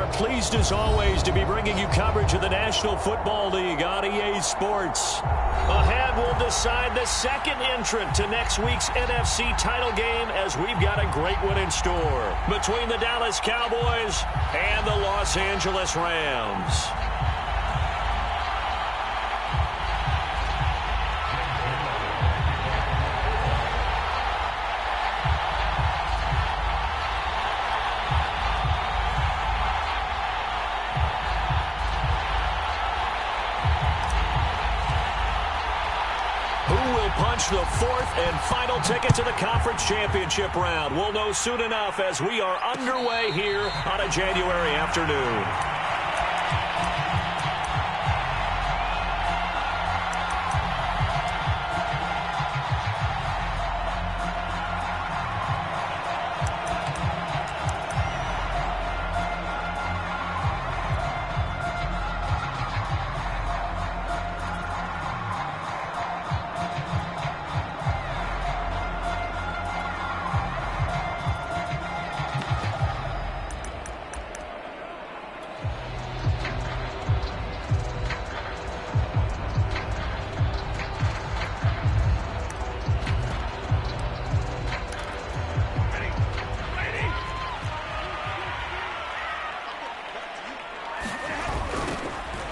are pleased as always to be bringing you coverage of the National Football League on EA Sports. Ahead, we'll decide the second entrant to next week's NFC title game as we've got a great one in store between the Dallas Cowboys and the Los Angeles Rams. Punch the fourth and final ticket to the conference championship round. We'll know soon enough as we are underway here on a January afternoon.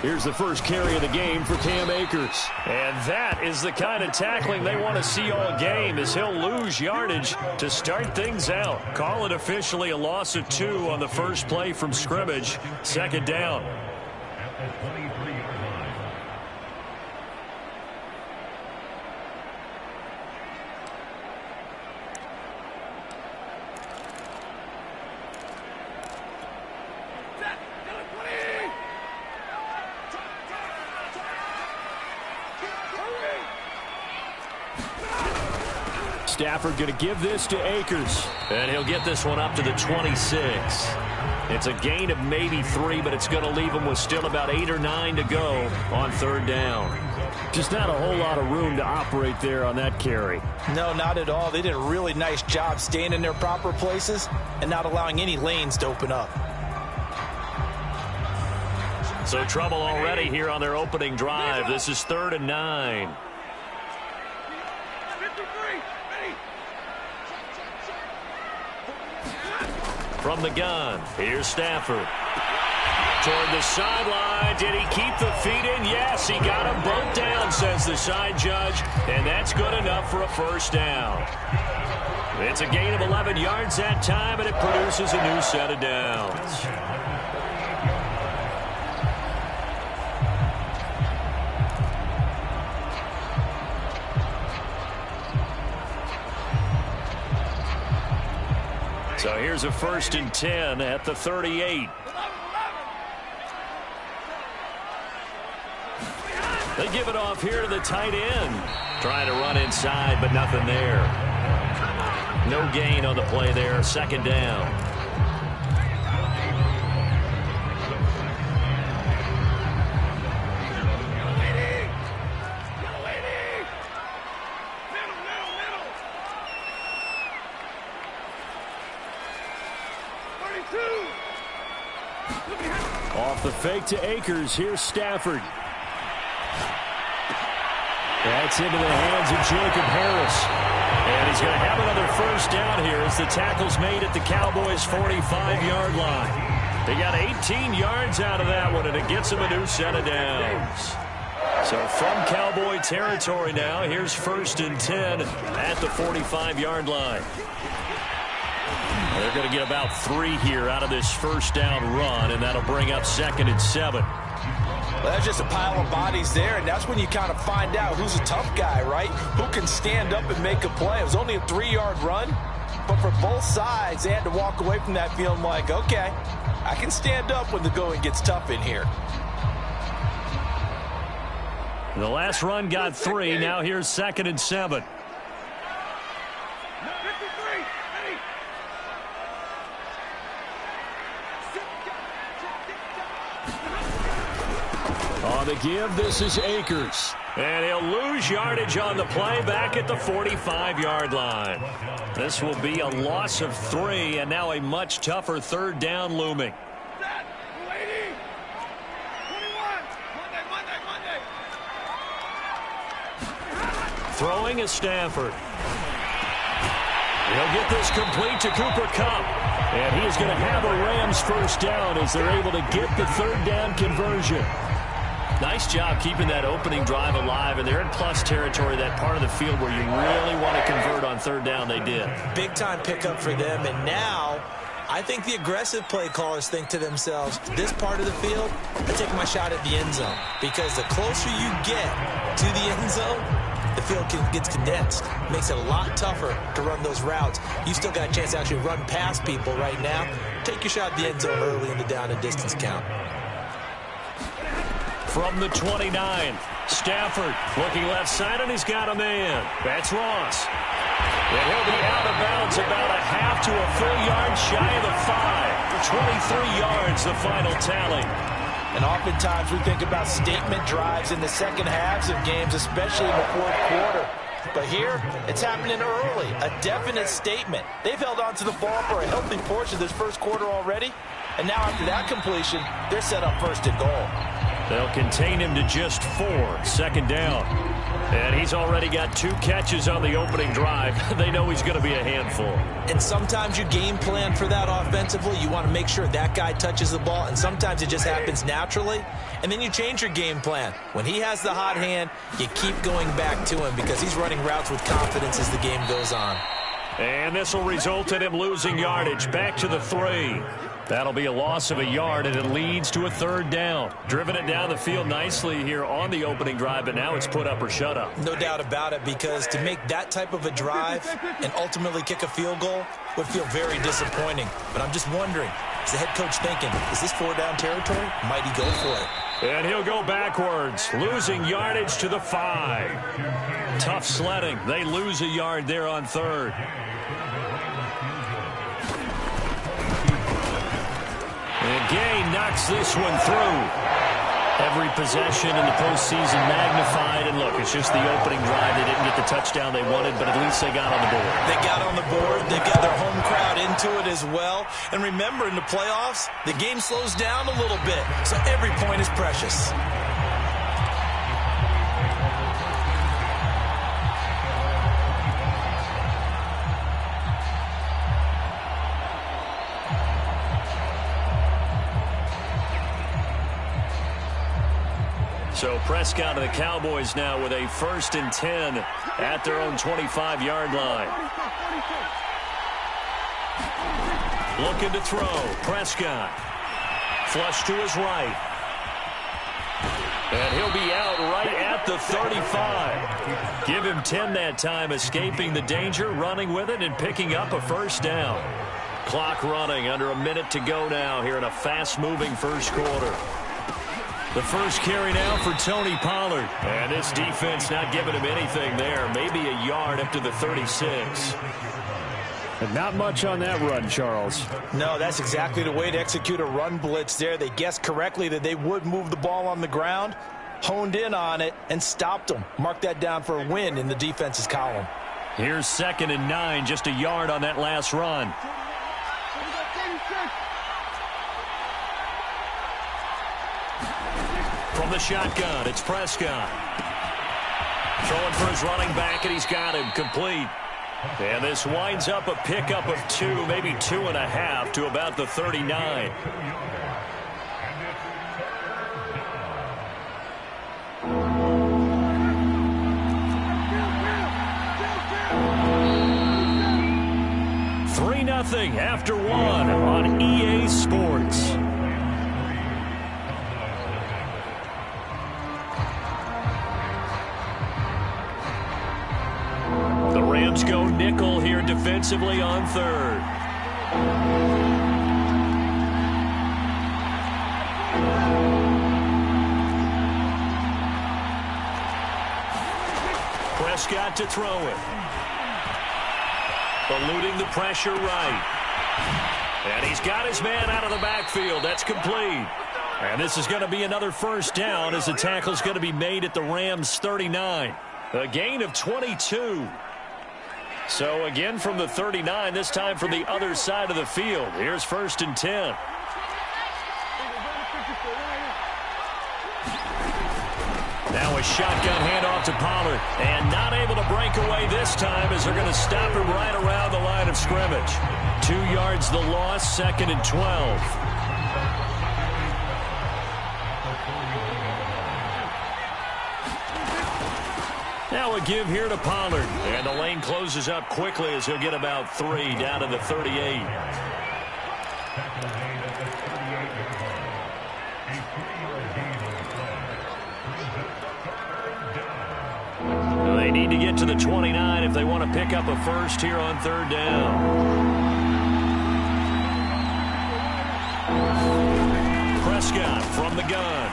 Here's the first carry of the game for Cam Akers. And that is the kind of tackling they want to see all game, as he'll lose yardage to start things out. Call it officially a loss of 2 on the first play from scrimmage. Second down. Stafford going to give this to Akers. And he'll get this one up to the 26. It's a gain of maybe 3, but it's going to leave him with still about 8 or 9 to go on third down. Just not a whole lot of room to operate there on that carry. No, not at all. They did a really nice job staying in their proper places and not allowing any lanes to open up. So trouble already here on their opening drive. This is 3rd and 9. From the gun, here's Stafford. Toward the sideline. Did he keep the feet in? Yes, he got them both down, says the side judge. And that's good enough for a first down. It's a gain of 11 yards that time, and it produces a new set of downs. So here's a 1st and 10 at the 38. They give it off here to the tight end. Trying to run inside, but nothing there. No gain on the play there. Second down. Off the fake to Akers. Here's Stafford. That's into the hands of Jacob Harris. And he's going to have another first down here as the tackle's made at the Cowboys' 45-yard line. They got 18 yards out of that one, and it gets them a new set of downs. So from Cowboy territory now, here's 1st and 10 at the 45-yard line. They're going to get about 3 here out of this first down run, and that'll bring up 2nd and 7. Well, that's just a pile of bodies there, and that's when you kind of find out who's a tough guy, right? Who can stand up and make a play. It was only a 3-yard run, but for both sides, they had to walk away from that feeling like, okay, I can stand up when the going gets tough in here. The last run got 3. Now here's 2nd and 7. On the give, this is Akers. And he'll lose yardage on the play back at the 45-yard line. This will be a loss of 3, and now a much tougher third down looming. Throwing is Stafford. He'll get this complete to Cooper Kupp. And he is going to have a Rams first down as they're able to get the third down conversion. Nice job keeping that opening drive alive, and they're in plus territory, that part of the field where you really want to convert on third down. They did. Big-time pickup for them, and now I think the aggressive play callers think to themselves, this part of the field, I take my shot at the end zone, because the closer you get to the end zone, the field gets condensed. Makes it a lot tougher to run those routes. You still got a chance to actually run past people right now. Take your shot at the end zone early in the down and distance count. From the 29, Stafford looking left side, and he's got a man. That's Ross. And he'll be out of bounds about a half to a full yard shy of the 5. 23 yards, the final tally. And oftentimes we think about statement drives in the second halves of games, especially in the fourth quarter. But here, it's happening early. A definite statement. They've held on to the ball for a healthy portion of this first quarter already. And now after that completion, they're set up first and goal. They'll contain him to just 4. Second down. And he's already got 2 catches on the opening drive. They know he's going to be a handful. And sometimes you game plan for that offensively. You want to make sure that guy touches the ball. And sometimes it just happens naturally. And then you change your game plan. When he has the hot hand, you keep going back to him because he's running routes with confidence as the game goes on. And this will result in him losing yardage. Back to the 3. That'll be a loss of a yard, and it leads to a third down. Driven it down the field nicely here on the opening drive, but now it's put up or shut up. No doubt about it, because to make that type of a drive and ultimately kick a field goal would feel very disappointing. But I'm just wondering, is the head coach thinking, is this 4-down territory? Might he go for it? And he'll go backwards, losing yardage to the 5. Tough sledding. They lose a yard there on third. And Gay knocks this one through. Every possession in the postseason magnified. And look, it's just the opening drive. They didn't get the touchdown they wanted, but at least they got on the board. They got on the board. They've got their home crowd into it as well. And remember, in the playoffs, the game slows down a little bit. So every point is precious. So Prescott and the Cowboys now with a 1st and 10 at their own 25-yard line. Looking to throw. Prescott. Flush to his right. And he'll be out right at the 35. Give him 10 that time, escaping the danger, running with it, and picking up a first down. Clock running, under a minute to go now here in a fast-moving first quarter. The first carry now for Tony Pollard. And this defense not giving him anything there. Maybe a yard up to the 36. And not much on that run, Charles. No, that's exactly the way to execute a run blitz there. They guessed correctly that they would move the ball on the ground, honed in on it, and stopped them. Mark that down for a win in the defense's column. Here's 2nd and 9, just a yard on that last run. From the shotgun, it's Prescott. Throwing for his running back, and he's got him complete. And this winds up a pickup of 2, maybe 2.5 to about the 39. Nothing after 1 on EA Sports. The Rams go nickel here defensively on 3rd. Prescott to throw it. Eluding the pressure right. And he's got his man out of the backfield. That's complete. And this is going to be another first down as the tackle's going to be made at the Rams' 39. A gain of 22. So again from the 39, this time from the other side of the field. Here's 1st and 10. Now a shotgun handoff to Pollard. And not able to break away this time as they're going to stop him right around the line of scrimmage. 2 yards the loss, 2nd and 12. Now a give here to Pollard. And the lane closes up quickly as he'll get about 3 down to the 38. They need to get to the 29 if they want to pick up a first here on 3rd down. Prescott from the gun.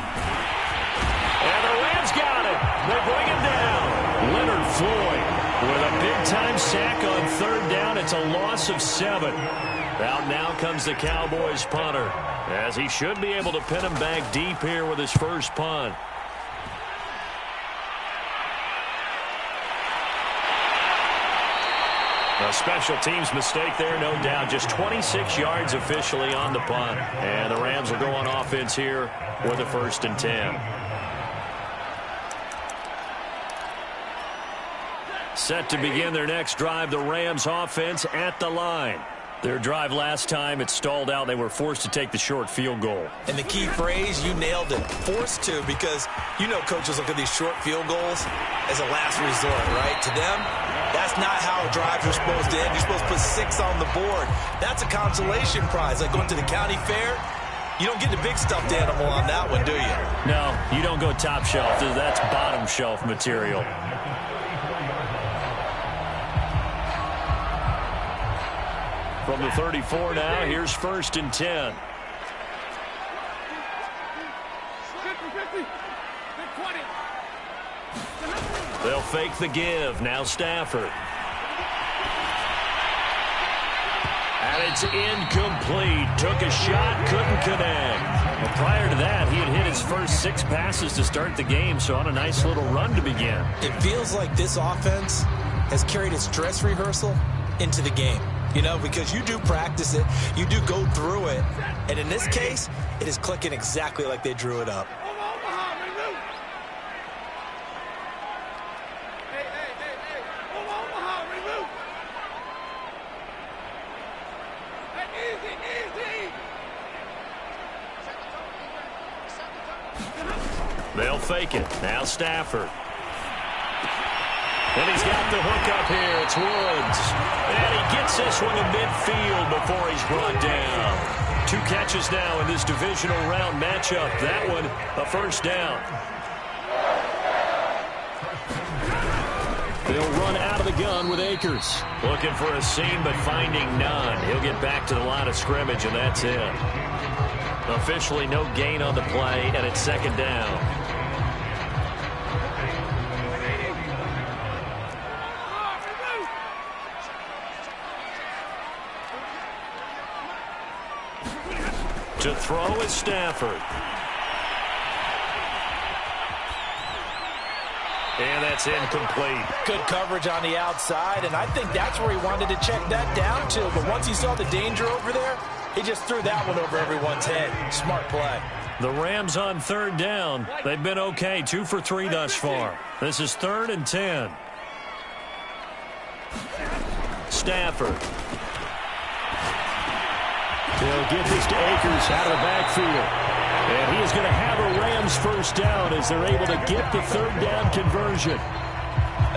And the Rams got it. They bring him down. Leonard Floyd with a big-time sack on 3rd down. It's a loss of 7. Out now comes the Cowboys punter, as he should be able to pin him back deep here with his first punt. A special teams mistake there, no doubt. Just 26 yards officially on the punt. And the Rams will go on offense here with a 1st and 10. Set to begin their next drive, the Rams offense at the line. Their drive last time, it stalled out. They were forced to take the short field goal. And the key phrase, you nailed it, forced to, because you know coaches look at these short field goals as a last resort, right? To them, that's not how drives are supposed to end. You're supposed to put 6 on the board. That's a consolation prize, like going to the county fair. You don't get the big stuffed animal on that one, do you? No, you don't go top shelf. That's bottom shelf material. From the 34 now, here's 1st and 10. They'll fake the give. Now Stafford. And it's incomplete. Took a shot, couldn't connect. Well, prior to that, he had hit his first 6 passes to start the game, so on a nice little run to begin. It feels like this offense has carried its dress rehearsal into the game. You know, because you do practice it, you do go through it, and in this case, it is clicking exactly like they drew it up. They'll fake it. Now Stafford. And he's got the hook up here. It's Woods. And he gets this one in midfield before he's brought down. 2 catches now in this divisional round matchup. That one, a 1st down. They'll run out of the gun with Akers. Looking for a seam, but finding none. He'll get back to the line of scrimmage, and that's it. Officially no gain on the play, and it's 2nd down. To throw is Stafford. And that's incomplete. Good coverage on the outside, and I think that's where he wanted to check that down to. But once he saw the danger over there, he just threw that one over everyone's head. Smart play. The Rams on 3rd down. They've been okay, 2 for 3 thus far. This is 3rd and 10. Stafford. They'll get this to Akers out of the backfield. And he is going to have a Rams 1st down as they're able to get the 3rd down conversion.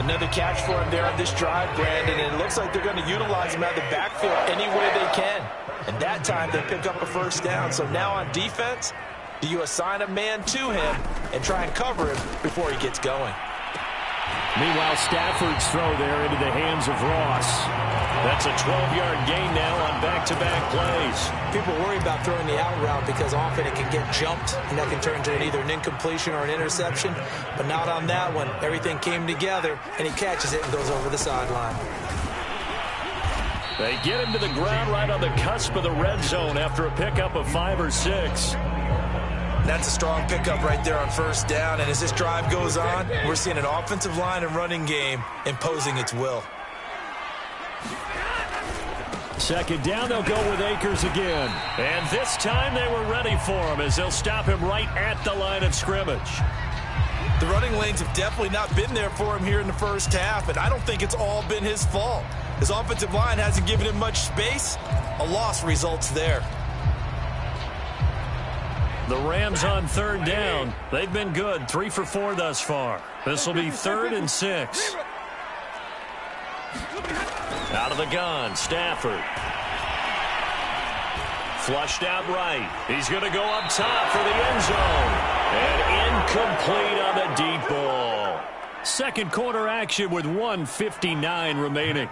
Another catch for him there on this drive, Brandon, and it looks like they're going to utilize him out of the backfield any way they can. And that time they pick up a 1st down. So now on defense, do you assign a man to him and try and cover him before he gets going? Meanwhile, Stafford's throw there into the hands of Ross. That's a 12-yard gain now on back-to-back plays. People worry about throwing the out route because often it can get jumped, and that can turn into either an incompletion or an interception. But not on that one. Everything came together, and he catches it and goes over the sideline. They get him to the ground right on the cusp of the red zone after a pickup of 5 or 6. That's a strong pickup right there on 1st down. And as this drive goes on, we're seeing an offensive line and running game imposing its will. 2nd down, they'll go with Akers again. And this time they were ready for him as they'll stop him right at the line of scrimmage. The running lanes have definitely not been there for him here in the first half, and I don't think it's all been his fault. His offensive line hasn't given him much space. A loss results there. The Rams on third down. They've been good, 3 for 4 thus far. This will be 3rd and 6. Out of the gun, Stafford. Flushed out right. He's going to go up top for the end zone. And incomplete on the deep ball. Second quarter action with 1:59 remaining.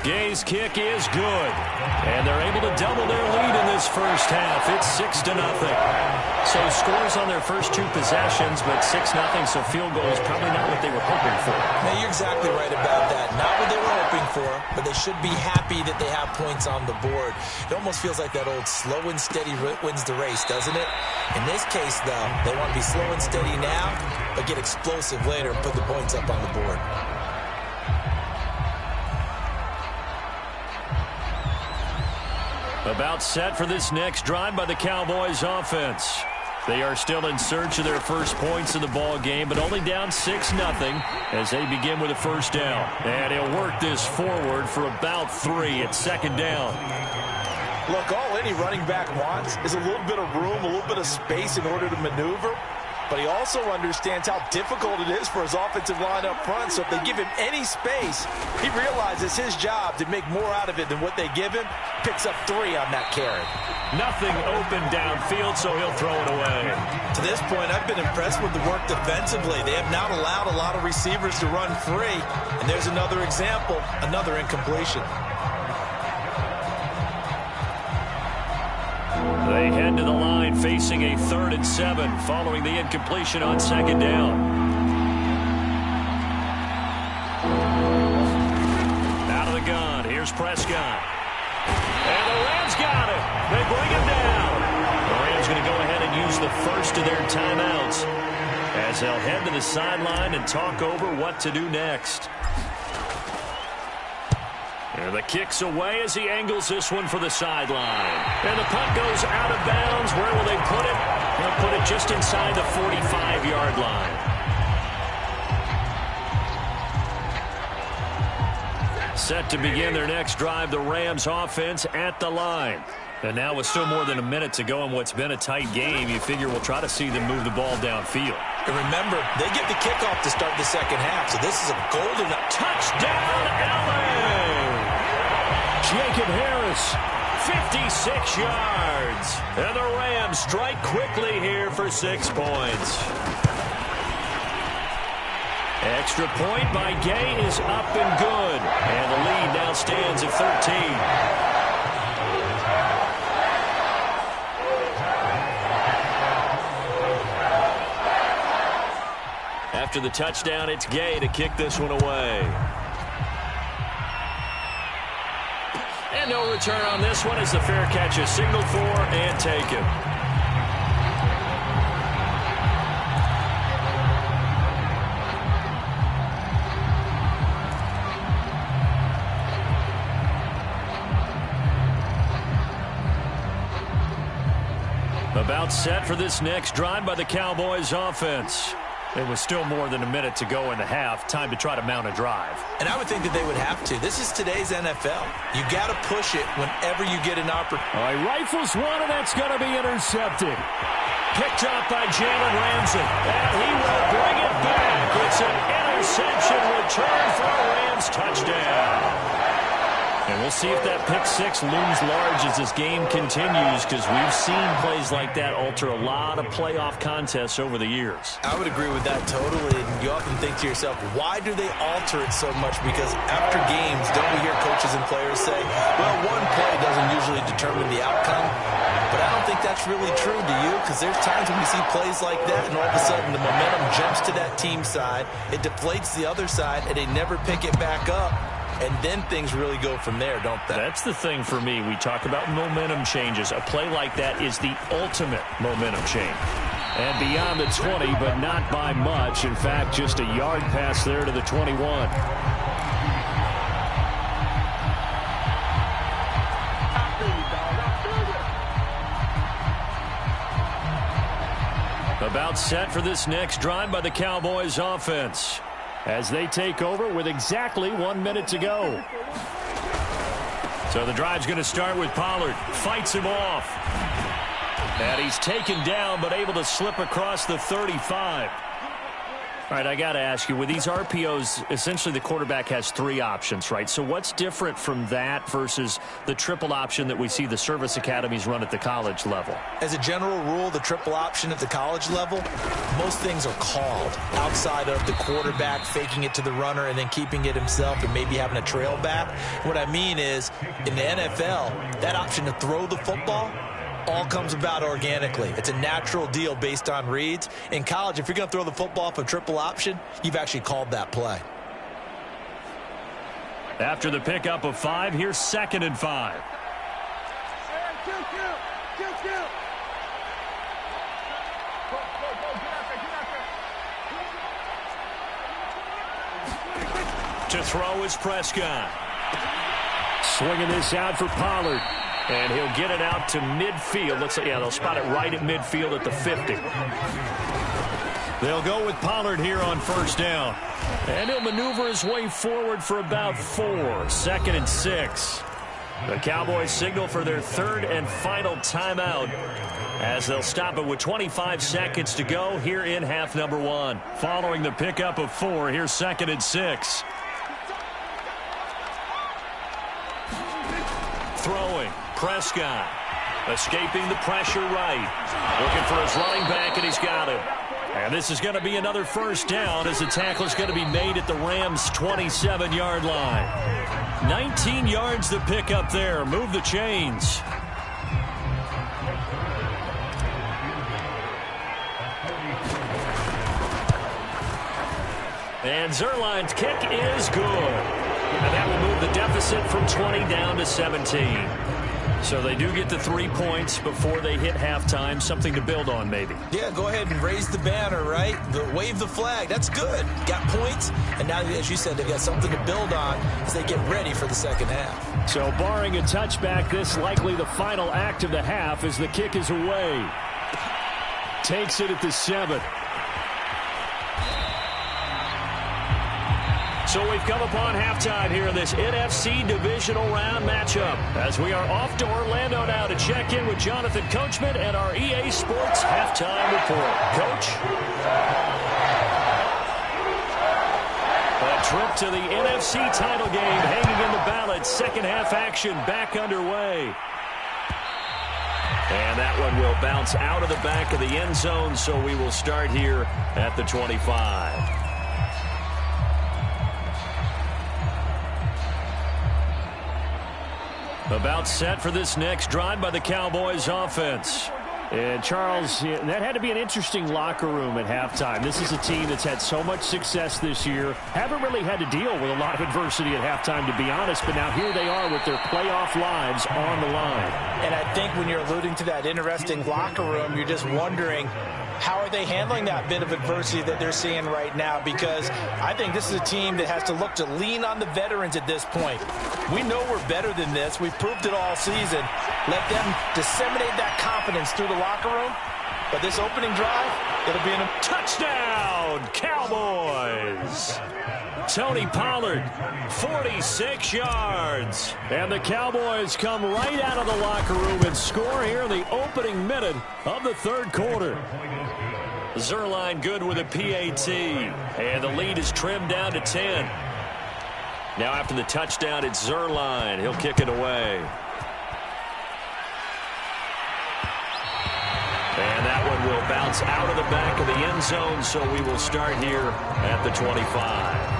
Gay's kick is good. And they're able to double their lead in this first half. It's 6-0. So scores on their first 2 possessions, but 6-0, so field goal is probably not what they were hoping for. Now, you're exactly right about that. Not what they were hoping for, but they should be happy that they have points on the board. It almost feels like that old slow and steady wins the race, doesn't it? In this case, though, they want to be slow and steady now, but get explosive later and put the points up on the board. About set for this next drive by the Cowboys offense. They are still in search of their first points in the ball game, but only down 6-0 as they begin with a first down. And he'll work this forward for about 3 at second down. Look, all any running back wants is a little bit of room, a little bit of space in order to maneuver. But he also understands how difficult it is for his offensive line up front. So if they give him any space, he realizes his job to make more out of it than what they give him. Picks up 3 on that carry. Nothing open downfield, so he'll throw it away. To this point, I've been impressed with the work defensively. They have not allowed a lot of receivers to run free. And there's another example, another incompletion. They head to the line facing a 3rd and 7 following the incompletion on second down. Out of the gun, here's Prescott. And the Rams got it. They bring him down. The Rams going to go ahead and use the first of their timeouts as they'll head to the sideline and talk over what to do next. And the kick's away as he angles this one for the sideline. And the punt goes out of bounds. Where will they put it? They'll put it just inside the 45-yard line. Set to begin their next drive, the Rams offense at the line. And now with still more than a minute to go in what's been a tight game, you figure we'll try to see them move the ball downfield. And remember, they get the kickoff to start the second half, so this is a golden touchdown, LA! Jacob Harris, 56 yards. And the Rams strike quickly here for 6 points. Extra point by Gay is up and good. And the lead now stands at 13. After the touchdown, it's Gay to kick this one away. And no return on this one as the fair catch is signaled for and taken. About set for this next drive by the Cowboys offense. There was still more than a minute to go in the half. Time to try to mount a drive. And I would think that they would have to. This is today's NFL. You got to push it whenever you get an opportunity. All right, rifles one, and that's going to be intercepted. Picked off by Jalen Ramsey. And he will bring it back. It's an interception return for a Rams touchdown. And we'll see if that pick 6 looms large as this game continues, because we've seen plays like that alter a lot of playoff contests over the years. I would agree with that totally. And you often think to yourself, why do they alter it so much? Because after games, don't we hear coaches and players say, well, one play doesn't usually determine the outcome. But I don't think that's really true, do you? Because there's times when we see plays like that, and all of a sudden the momentum jumps to that team side. It deflates the other side, and they never pick it back up. And then things really go from there, don't they? That's the thing for me. We talk about momentum changes. A play like that is the ultimate momentum change. And beyond the 20, but not by much. In fact, just a yard pass there to the 21. About set for this next drive by the Cowboys offense, as they take over with exactly 1 minute to go. So the drive's going to start with Pollard. Fights him off. And he's taken down, but able to slip across the 35. All right, I got to ask you, with these RPOs, essentially the quarterback has 3 options, right? So what's different from that versus the triple option that we see the service academies run at the college level? As a general rule, the triple option at the college level, most things are called outside of the quarterback faking it to the runner and then keeping it himself and maybe having a trail back. What I mean is, in the NFL, that option to throw the football all comes about organically. It's a natural deal based on reads. In college, if you're going to throw the football off a triple option, you've actually called that play. After the pickup of 5, here's 2nd and 5. To throw is Prescott. Swinging this out for Pollard. And he'll get it out to midfield. Looks like, yeah, they'll spot it right at midfield at the 50. They'll go with Pollard here on 1st down. And he'll maneuver his way forward for about 4. 2nd and 6. The Cowboys signal for their 3rd and final timeout, as they'll stop it with 25 seconds to go here in half number 1. Following the pickup of 4, here's 2nd and 6. Throwing. Prescott escaping the pressure right. Looking for his running back, and he's got him. And this is going to be another 1st down, as the tackle is going to be made at the Rams' 27-yard line. 19 yards to pick up there. Move the chains. And Zuerlein's kick is good. And that will move the deficit from 20 down to 17. So they do get the 3 points before they hit halftime. Something to build on, maybe. Yeah, go ahead and raise the banner, right? Wave the flag. That's good. Got points. And now, as you said, they've got something to build on as they get ready for the second half. So barring a touchback, this likely the final act of the half as the kick is away. Takes it at the 7. So we've come upon halftime here in this NFC divisional round matchup, as we are off to Orlando now to check in with Jonathan Coachman and our EA Sports halftime report. Coach? A trip to the NFC title game hanging in the balance. Second half action back underway. And that one will bounce out of the back of the end zone, so we will start here at the 25. About set for this next drive by the Cowboys offense. And Charles, that had to be an interesting locker room at halftime. This is a team that's had so much success this year. Haven't really had to deal with a lot of adversity at halftime, to be honest. But now here they are with their playoff lives on the line. And I think when you're alluding to that interesting locker room, you're just wondering, how are they handling that bit of adversity that they're seeing right now? Because I think this is a team that has to look to lean on the veterans at this point. We know we're better than this. We've proved it all season. Let them disseminate that confidence through the locker room. But this opening drive, it'll be a touchdown, Cowboys. Tony Pollard, 46 yards. And the Cowboys come right out of the locker room and score here in the opening minute of the 3rd quarter. Zuerlein good with a PAT. And the lead is trimmed down to 10. Now after the touchdown, it's Zuerlein. He'll kick it away. And that one will bounce out of the back of the end zone, so we will start here at the 25.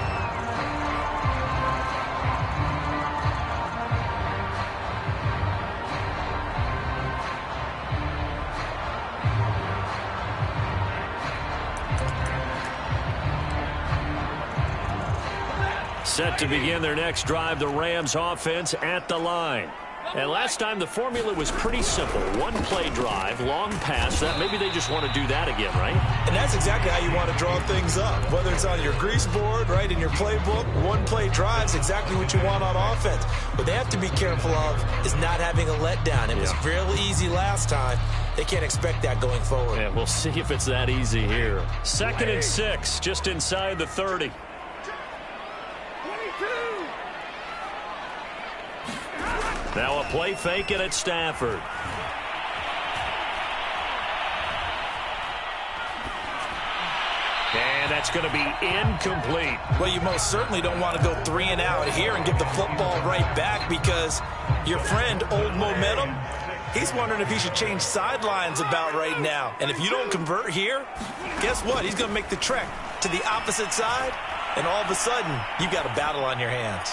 Set to begin their next drive, the Rams offense at the line. And last time the formula was pretty simple. One play drive, long pass. That maybe they just want to do that again, right? And that's exactly how you want to draw things up. Whether it's on your grease board, right, in your playbook, one play drive is exactly what you want on offense. What they have to be careful of is not having a letdown. It was real easy last time. They can't expect that going forward. Yeah, we'll see if it's that easy here. 2nd and 6, just inside the 30. Now a play fake and it's Stafford. And that's going to be incomplete. Well, you most certainly don't want to go 3 and out here and give the football right back because your friend, Old Momentum, he's wondering if he should change sidelines about right now. And if you don't convert here, guess what? He's going to make the trek to the opposite side, and all of a sudden, you've got a battle on your hands.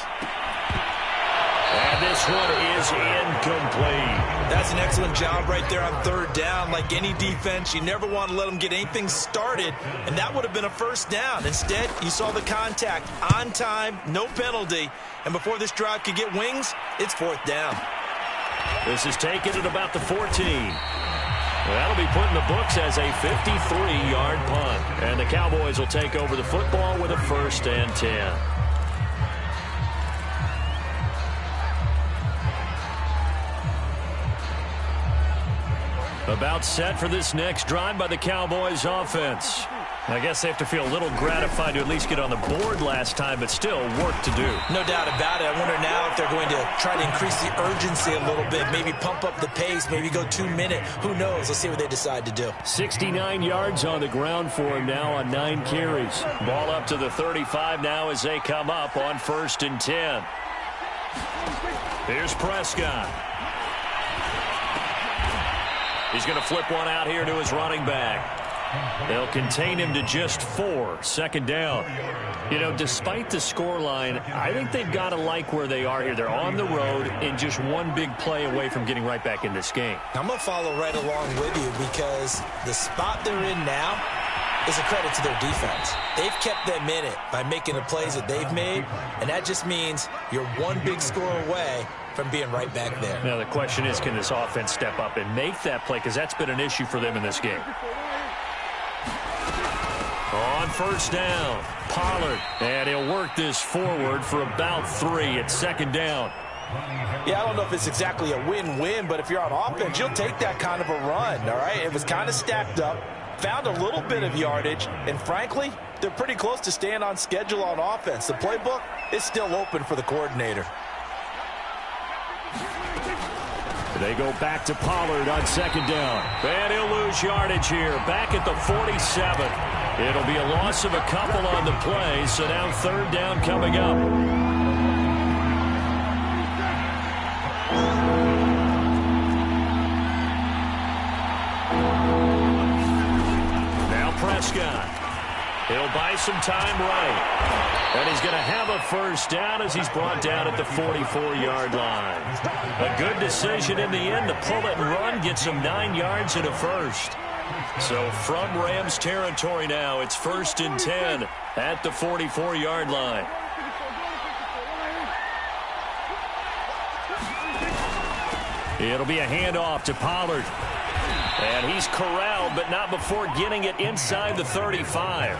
And this one is incomplete. That's an excellent job right there on 3rd down. Like any defense, you never want to let them get anything started, and that would have been a 1st down. Instead, you saw the contact on time, no penalty, and before this drive could get wings, it's 4th down. This is taken at about the 14. That'll be put in the books as a 53-yard punt. And the Cowboys will take over the football with a 1st and 10. About set for this next drive by the Cowboys offense. I guess they have to feel a little gratified to at least get on the board last time, but still work to do. No doubt about it. I wonder now if they're going to try to increase the urgency a little bit, maybe pump up the pace, maybe go 2-minute. Who knows? Let's see what they decide to do. 69 yards on the ground for him now on 9 carries. Ball up to the 35 now as they come up on 1st and 10. Here's Prescott. He's going to flip one out here to his running back. They'll contain him to just 4. 2nd down. You know, despite the scoreline, I think they've got to like where they are here. They're on the road and just one big play away from getting right back in this game. I'm going to follow right along with you because the spot they're in now is a credit to their defense. They've kept them in it by making the plays that they've made, and that just means you're one big score away from being right back there. Now the question is, can this offense step up and make that play? Because that's been an issue for them in this game. On 1st down, Pollard. And he'll work this forward for about 3 at 2nd down. Yeah, I don't know if it's exactly a win-win, but if you're on offense, you'll take that kind of a run, all right? It was kind of stacked up, found a little bit of yardage, and frankly, they're pretty close to staying on schedule on offense. The playbook is still open for the coordinator. They go back to Pollard on 2nd down. And he'll lose yardage here. Back at the 47. It'll be a loss of a couple on the play, so now 3rd down coming up. Now Prescott. He'll buy some time right. And he's going to have a 1st down as he's brought down at the 44-yard line. A good decision in the end to pull it and run, gets him 9 yards and a 1st. So from Rams territory now, it's 1st and 10 at the 44-yard line. It'll be a handoff to Pollard. And he's corralled, but not before getting it inside the 35.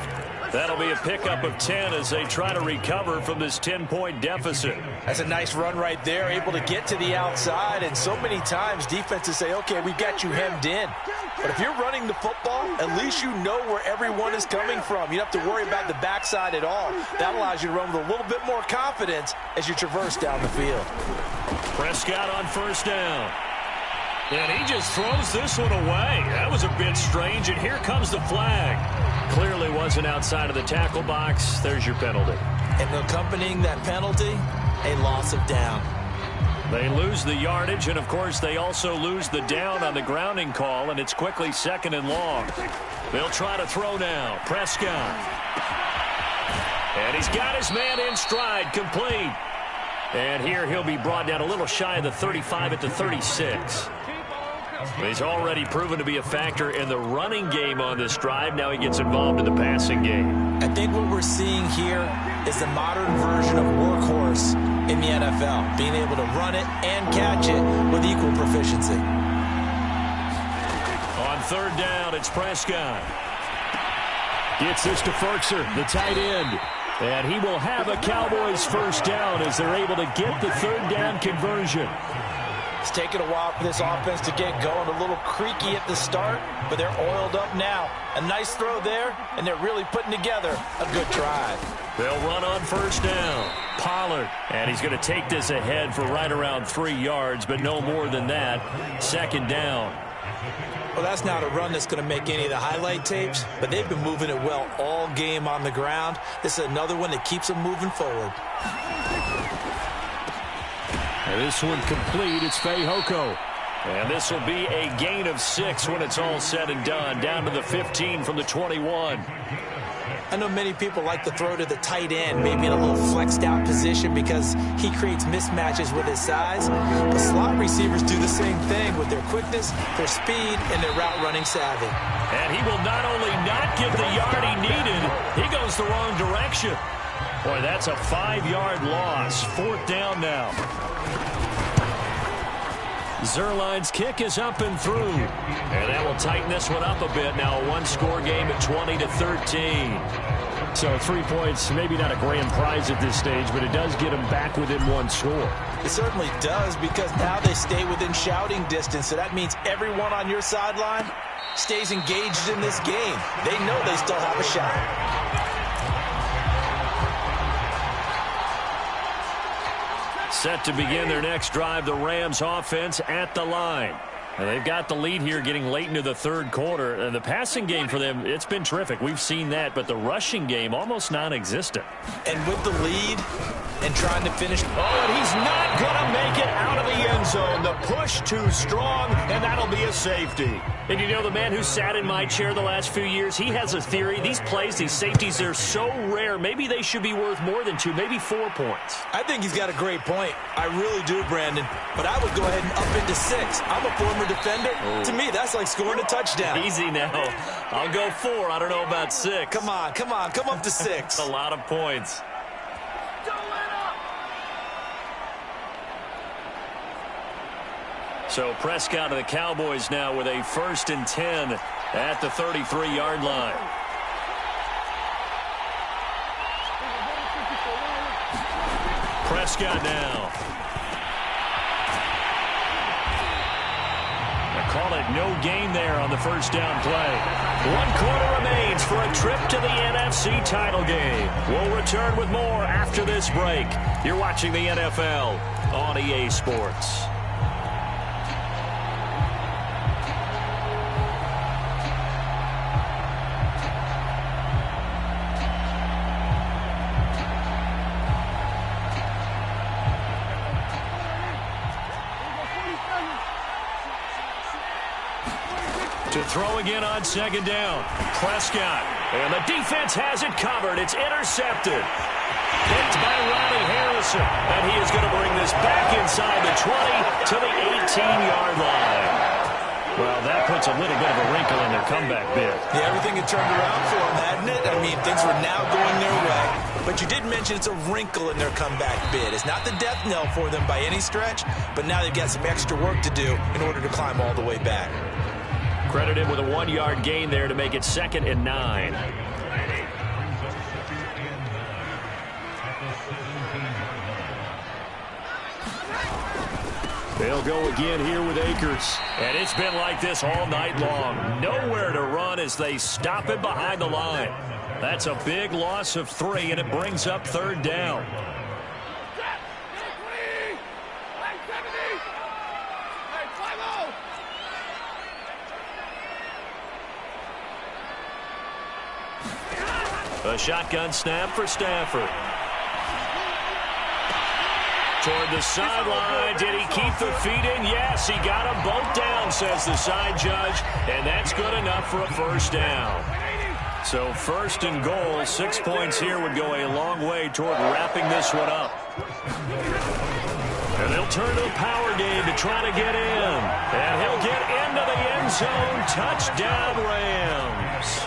That'll be a pickup of 10 as they try to recover from this 10-point deficit. That's a nice run right there, able to get to the outside. And so many times defenses say, okay, we've got you hemmed in. But if you're running the football, at least you know where everyone is coming from. You don't have to worry about the backside at all. That allows you to run with a little bit more confidence as you traverse down the field. Prescott on 1st down. And he just throws this one away. That was a bit strange, and here comes the flag. Clearly wasn't outside of the tackle box. There's your penalty. And accompanying that penalty, a loss of down. They lose the yardage, and of course they also lose the down on the grounding call, and it's quickly 2nd and long. They'll try to throw now. Prescott. And he's got his man in stride, complete. And here he'll be brought down a little shy of the 35 at the 36. He's already proven to be a factor in the running game on this drive. Now he gets involved in the passing game. I think what we're seeing here is the modern version of workhorse in the NFL, being able to run it and catch it with equal proficiency. On third down, it's Prescott. Gets this to Ferkser, the tight end. And he will have a Cowboys first down as they're able to get the third down conversion. It's taken a while for this offense to get going. A little creaky at the start, but they're oiled up now. A nice throw there, and they're really putting together a good drive. They'll run on first down. Pollard, and he's going to take this ahead for right around 3 yards, but no more than that. Second down. Well, that's not a run that's going to make any of the highlight tapes, but they've been moving it well all game on the ground. This is another one that keeps them moving forward. And this one complete. It's Fehoko. And this will be a gain of 6 when it's all said and done. Down to the 15 from the 21. I know many people like to throw to the tight end, maybe in a little flexed out position because he creates mismatches with his size. But slot receivers do the same thing with their quickness, their speed, and their route running savvy. And he will not only not get the yard he needed, he goes the wrong direction. Boy, that's a 5-yard loss. Fourth down now. Zerline's kick is up and through. And that will tighten this one up a bit. Now a one-score game at 20-13. So 3 points, maybe not a grand prize at this stage, but it does get them back within one score. It certainly does, because now they stay within shouting distance. So that means everyone on your sideline stays engaged in this game. They know they still have a shot. Set to begin their next drive, the Rams offense at the line. And they've got the lead here getting late into the third quarter. And the passing game for them, it's been terrific. We've seen that, but the rushing game almost non-existent. And with the lead and trying to finish. Oh, and he's not going to make it out of the end zone. The push too strong, and that'll be a safety. And you know, the man who sat in my chair the last few years, he has a theory. These plays, these safeties, they're so rare. Maybe they should be worth more than 2, maybe 4 points. I think he's got a great point. I really do, Brandon. But I would go ahead and up into 6. I'm a former defender. Oh. To me, that's like scoring a touchdown. Easy now. I'll go 4. I don't know about 6. Come on. Come up to 6. A lot of points. So Prescott of the Cowboys now with a 1st and 10 at the 33-yard line. Prescott now. They call it no gain there on the first down play. 1 quarter remains for a trip to the NFC title game. We'll return with more after this break. You're watching the NFL on EA Sports. To throw again on second down. Prescott. And the defense has it covered. It's intercepted. Picked by Ronnie Harrison. And he is going to bring this back inside the 20 to the 18-yard line. Well, that puts a little bit of a wrinkle in their comeback bid. Yeah, everything had turned around for them, hadn't it? I mean, things were now going their way. But you did mention it's a wrinkle in their comeback bid. It's not the death knell for them by any stretch, but now they've got some extra work to do in order to climb all the way back. Credit him with a 1-yard gain there to make it 2nd and 9. They'll go again here with Akers. And it's been like this all night long. Nowhere to run as they stop it behind the line. That's a big loss of 3, and it brings up 3rd down. A shotgun snap for Stafford. Toward the sideline. Did he keep the feet in? Yes, he got them both down, says the side judge. And that's good enough for a first down. So 1st and goal. 6 points here would go a long way toward wrapping this one up. And they'll turn to a power game to try to get in. And he'll get into the end zone. Touchdown, Rams.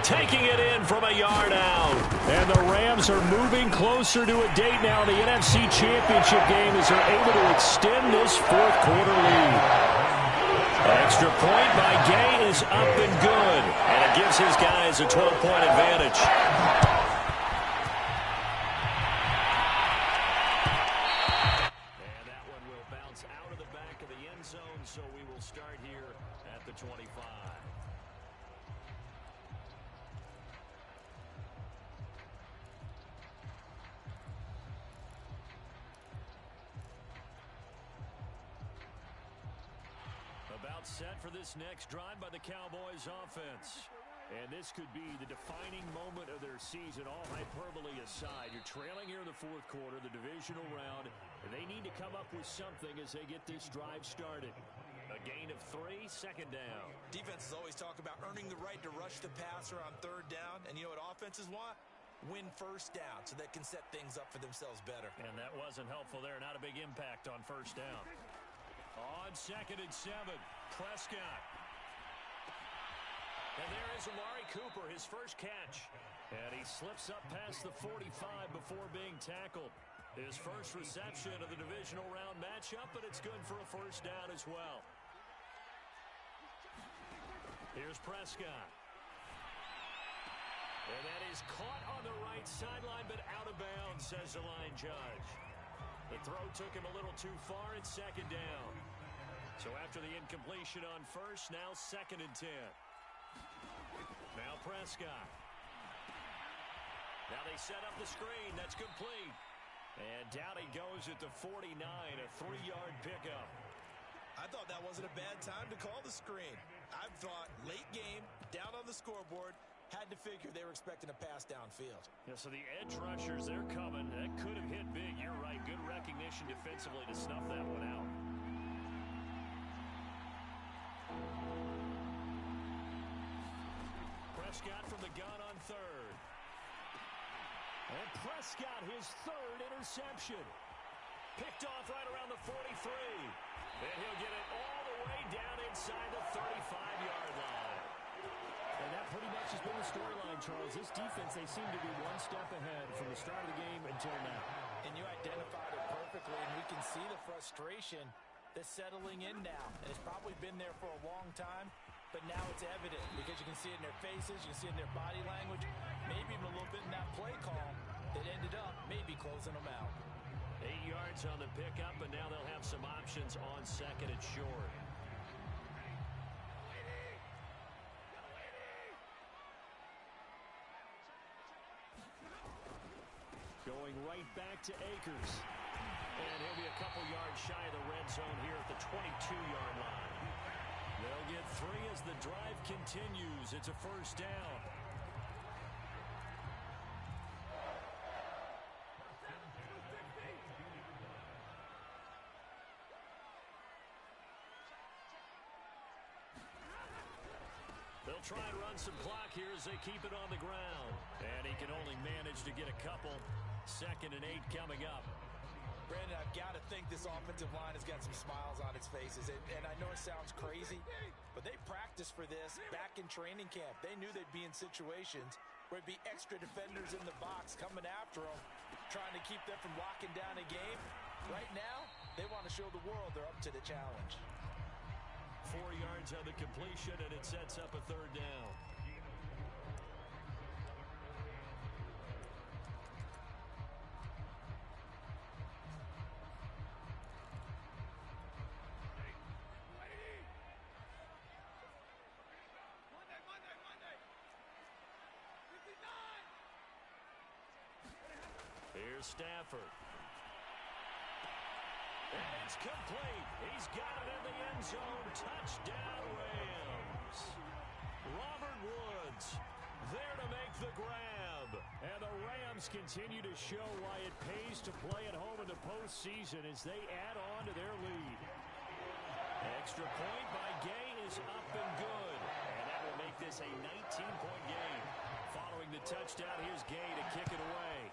taking it in from a yard out. And the Rams are moving closer to a date now in the NFC Championship game as they're able to extend this fourth quarter lead. Extra point by Gay is up and good. And it gives his guys a 12-point advantage. And that one will bounce out of the back of the end zone, so we will start here at the 25. About set for this next drive by the Cowboys offense. And this could be the defining moment of their season, all hyperbole aside. You're trailing here in the fourth quarter, the divisional round, and they need to come up with something as they get this drive started. A gain of 3, second down. Defenses always talk about earning the right to rush the passer on third down, and you know what offenses want? Win first down so they can set things up for themselves better. And that wasn't helpful there. Not a big impact on first down. On 2nd and 7, Prescott. And there is Amari Cooper, his first catch. And he slips up past the 45 before being tackled. His first reception of the divisional round matchup, but it's good for a first down as well. Here's Prescott. And that is caught on the right sideline, but out of bounds, says the line judge. The throw took him a little too far. It's second down. So after the incompletion on first, now 2nd and 10. Now Prescott. Now they set up the screen. That's complete. And down he goes at the 49, a 3-yard pickup. I thought that wasn't a bad time to call the screen. I thought late game, down on the scoreboard, had to figure they were expecting a pass downfield. Yeah, so the edge rushers, they're coming. That could have hit big. You're right. Good recognition defensively to snuff that one out. Prescott from the gun on 3rd. And Prescott, his 3rd interception. Picked off right around the 43. And he'll get it all the way down inside the 35-yard line. And that pretty much has been the storyline, Charles. This defense, they seem to be one step ahead from the start of the game until now. And you identified it perfectly, and we can see the frustration that's settling in now. And it's probably been there for a long time, but now it's evident because you can see it in their faces, you can see it in their body language, maybe even a little bit in that play call that ended up maybe closing them out. 8 yards on the pickup, and now they'll have some options on 2nd and short. Going right back to Akers. And he'll be a couple yards shy of the red zone here at the 22-yard line. They'll get 3 as the drive continues. It's a first down. They'll try and run some clock here as they keep it on the ground. And he can only manage to get a couple. 2nd and 8 coming up. Brandon, I've got to think this offensive line has got some smiles on its faces. And I know it sounds crazy, but they practiced for this back in training camp. They knew they'd be in situations where it'd be extra defenders in the box coming after them, trying to keep them from locking down a game. Right now, they want to show the world they're up to the challenge. 4 yards on the completion, and it sets up a third down. Here's Stafford. And it's complete. He's got it in the end zone. Touchdown, Rams. Robert Woods there to make the grab. And the Rams continue to show why it pays to play at home in the postseason as they add on to their lead. Extra point by Gay is up and good. And that will make this a 19-point game. Following the touchdown, here's Gay to kick it away.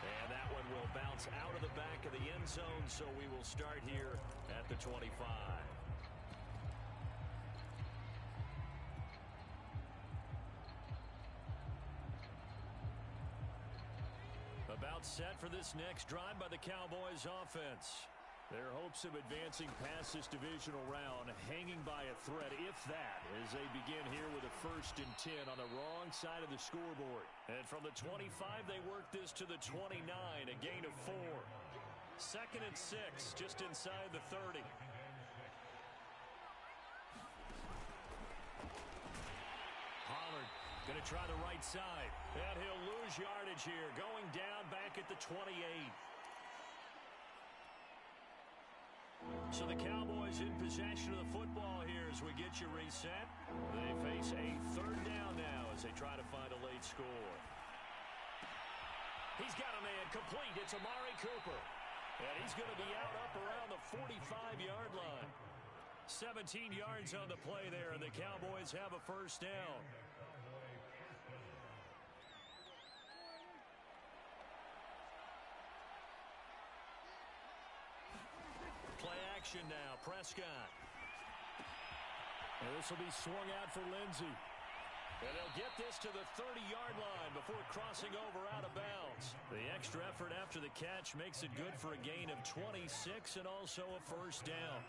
And that one will bounce out of the back of the end zone, so we will start here at the 25. About set for this next drive by the Cowboys offense. Their hopes of advancing past this divisional round hanging by a thread, if that, as they begin here with a 1st and 10 on the wrong side of the scoreboard. And from the 25, they work this to the 29, a gain of 4. 2nd and 6, just inside the 30. Pollard going to try the right side. And he'll lose yardage here, going down back at the 28. So the Cowboys in possession of the football here as we get you reset. They face a 3rd down now as they try to find a late score. He's got a man complete. It's Amari Cooper. And he's going to be out up around the 45-yard line. 17 yards on the play there, and the Cowboys have a 1st down. Play action now. Prescott. And this will be swung out for Lindsey. And they'll get this to the 30-yard line before crossing over out of bounds. The extra effort after the catch makes it good for a gain of 26 and also a 1st down.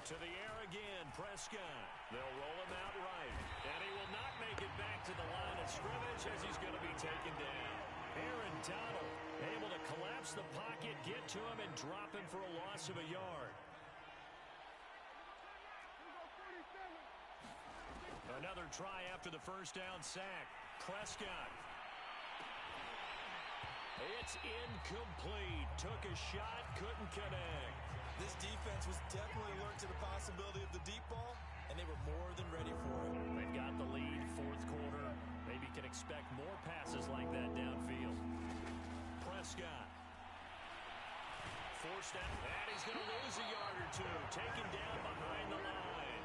To the air again, Prescott. They'll roll him out right. And he will not make it back to the line of scrimmage as he's going to be taken down. Aaron Donald able to collapse the pocket, get to him, and drop him for a loss of a yard. Another try after the 1st down sack. Prescott. It's incomplete. Took a shot, couldn't connect. This defense was definitely alert to the possibility of the deep ball, and they were more than ready for it. They've got the lead, 4th quarter. Maybe can expect more passes like that downfield. Prescott. Forced out, and he's going to lose a yard or 2. Taken down behind the line.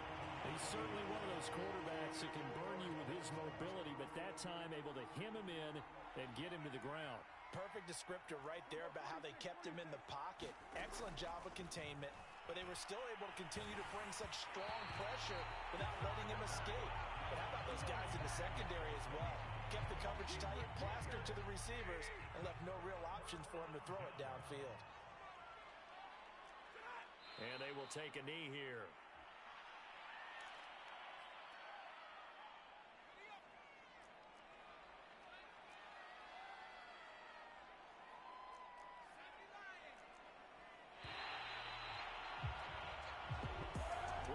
He's certainly one of those quarterbacks that can burn you with his mobility, but that time able to hem him in and get him to the ground. Perfect descriptor right there about how they kept him in the pocket. Excellent job of containment, but they were still able to continue to bring such strong pressure without letting him escape. But how about those guys in the secondary as well? Kept the coverage tight, plastered to the receivers, and left no real options for him to throw it downfield. And they will take a knee here.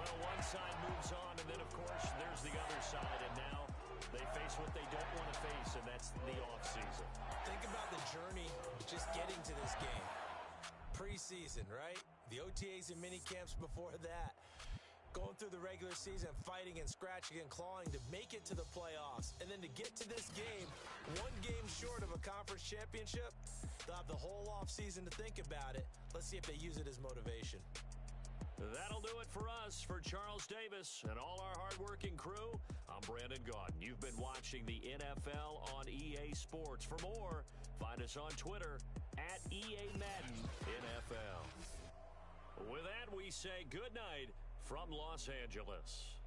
One side moves on, and then, of course, there's the other side, and now they face what they don't want to face, and that's the offseason. Think about the journey just getting to this game. Preseason, right? The OTAs and mini camps before that. Going through the regular season, fighting and scratching and clawing to make it to the playoffs. And then to get to this game, 1 game short of a conference championship, they'll have the whole offseason to think about it. Let's see if they use it as motivation. That'll do it for us. For Charles Davis and all our hardworking crew, I'm Brandon Gaudin. You've been watching the NFL on EA Sports. For more, find us on Twitter at EA Madden NFL. With that, we say good night from Los Angeles.